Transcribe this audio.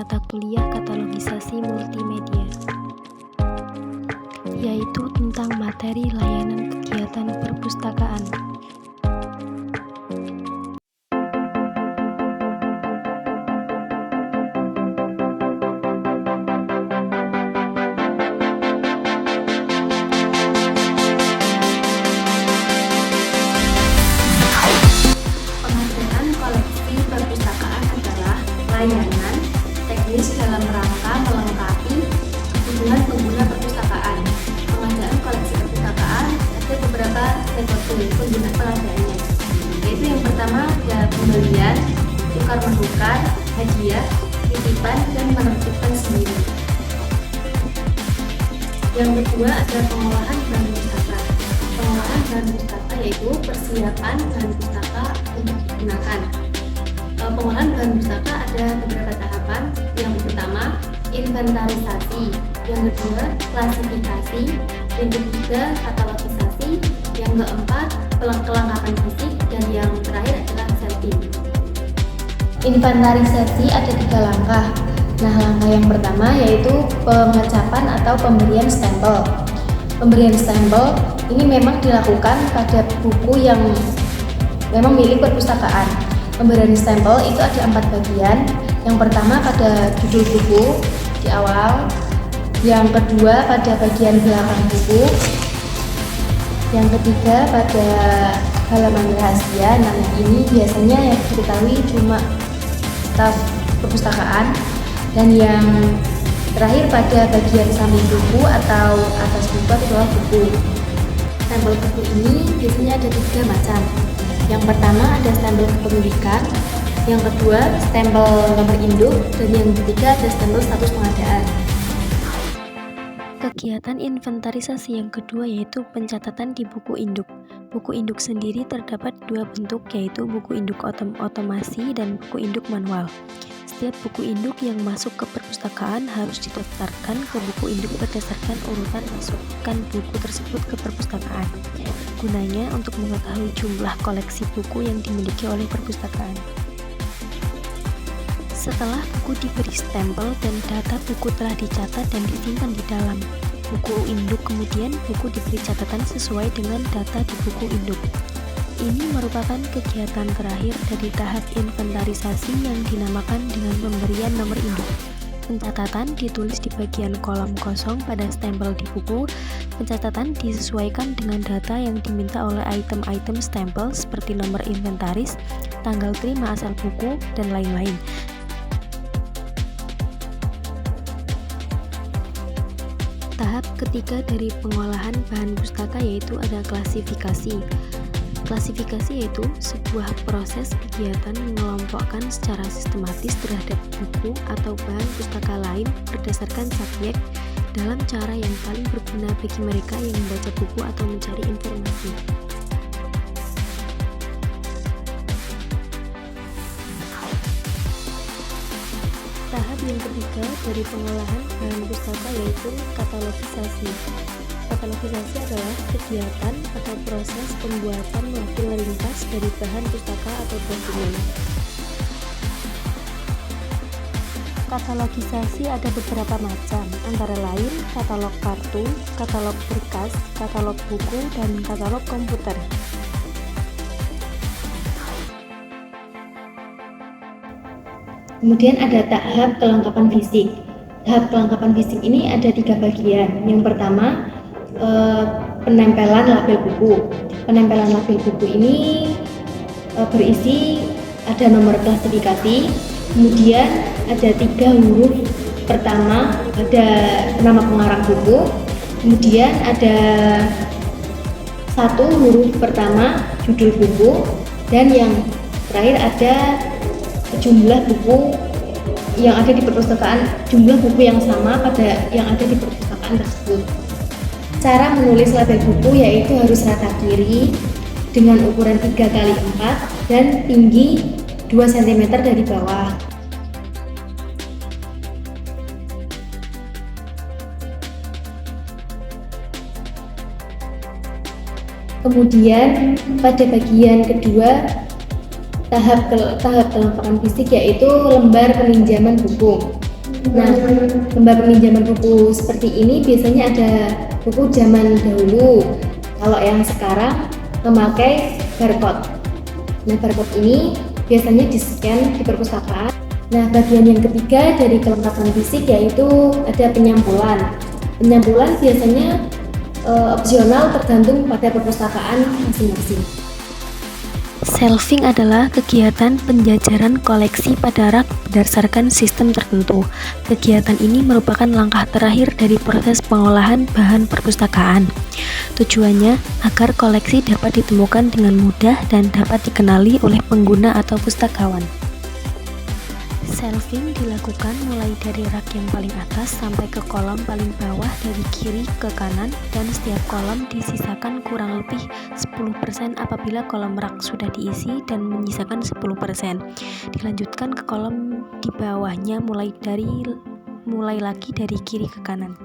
mata kuliah katalogisasi multimedia, yaitu tentang materi layanan kegiatan perpustakaan. Pengadaan koleksi perpustakaan adalah layanan teknis dalam rangka melengkapi kebutuhan pengguna perpustakaan. Pengadaan koleksi perpustakaan ada beberapa metode penggunaan pengadaannya, yaitu yang pertama ada pembelian, tukar-menukar, hadiah, titipan, dan menerbitkan sendiri. Yang kedua ada pengolahan bahan pustaka. Pengolahan bahan pustaka yaitu persiapan bahan pustaka untuk digunakan. Pengolahan bahan pustaka ada beberapa tahapan. Yang pertama, inventarisasi. Yang kedua, klasifikasi. Yang ketiga, katalogisasi. Yang keempat, kelengkapan fisik. Dan yang terakhir adalah setting. Inventarisasi ada 3 langkah. Nah, langkah yang pertama yaitu pengecapan atau pemberian stempel. Pemberian stempel ini memang dilakukan pada buku yang memang milik perpustakaan. Pemberian stempel itu ada 4 bagian. Yang pertama pada judul buku di awal, yang kedua pada bagian belakang buku, yang ketiga pada halaman rahasia. Nah, ini biasanya yang diketahui cuma staf perpustakaan. Dan yang terakhir pada bagian samping buku atau atas buku atau bawah buku. Stempel buku ini biasanya ada 3 macam. Yang pertama ada stempel kepemilikan, yang kedua stempel nomor induk, dan yang ketiga ada stempel status pengadaan. Kegiatan inventarisasi yang kedua yaitu pencatatan di buku induk. Buku induk sendiri terdapat 2 bentuk, yaitu buku induk otomasi dan buku induk manual. Setiap buku induk yang masuk ke perpustakaan harus didaftarkan ke buku induk berdasarkan urutan masukkan buku tersebut ke perpustakaan. Gunanya untuk mengetahui jumlah koleksi buku yang dimiliki oleh perpustakaan. Setelah buku diberi stempel dan data buku telah dicatat dan disimpan di dalam buku induk, kemudian buku diberi catatan sesuai dengan data di buku induk. Ini merupakan kegiatan terakhir dari tahap inventarisasi yang dinamakan dengan pemberian nomor induk. Pencatatan ditulis di bagian kolom kosong pada stempel di buku. Pencatatan disesuaikan dengan data yang diminta oleh item-item stempel seperti nomor inventaris, tanggal terima asal buku, dan lain-lain. Tahap ketiga dari pengolahan bahan pustaka yaitu ada klasifikasi. Klasifikasi yaitu sebuah proses kegiatan mengelompokkan secara sistematis terhadap buku atau bahan pustaka lain berdasarkan subjek dalam cara yang paling berguna bagi mereka yang membaca buku atau mencari informasi. Tahap yang ketiga dari pengolahan bahan pustaka yaitu katalogisasi. Katalogisasi adalah kegiatan atau proses pembuatan label ringkas dari bahan pustaka atau dokumen. Katalogisasi ada beberapa macam, antara lain katalog kartu, katalog berkas, katalog buku, dan katalog komputer. Kemudian ada tahap kelengkapan fisik. Tahap kelengkapan fisik ini ada 3 bagian. Yang pertama penempelan label buku. Penempelan label buku ini berisi ada nomor klasifikasi, kemudian ada 3 huruf. Pertama ada nama pengarang buku, kemudian ada 1 huruf pertama judul buku, dan yang terakhir ada jumlah buku yang ada di perpustakaan, jumlah buku yang sama pada yang ada di perpustakaan tersebut. Cara menulis label buku yaitu harus rata kiri dengan ukuran 3x4 dan tinggi 2 cm dari bawah. Kemudian pada bagian kedua tahap kelengkapan fisik yaitu lembar peminjaman buku. Nah, gambar peminjaman buku seperti ini biasanya ada buku zaman dahulu. Kalau yang sekarang memakai barcode. Nah, barcode ini biasanya di-scan di perpustakaan. Nah, bagian yang ketiga dari kelengkapan fisik yaitu ada penyampulan. Penyampulan biasanya opsional tergantung pada perpustakaan masing-masing. Shelving adalah kegiatan penjajaran koleksi pada rak berdasarkan sistem tertentu. Kegiatan ini merupakan langkah terakhir dari proses pengolahan bahan perpustakaan. Tujuannya agar koleksi dapat ditemukan dengan mudah dan dapat dikenali oleh pengguna atau pustakawan. Shelving dilakukan mulai dari rak yang paling atas sampai ke kolom paling bawah dari kiri ke kanan, dan setiap kolom disisakan kurang lebih 10% apabila kolom rak sudah diisi dan menyisakan 10%. Dilanjutkan ke kolom di bawahnya mulai lagi dari kiri ke kanan.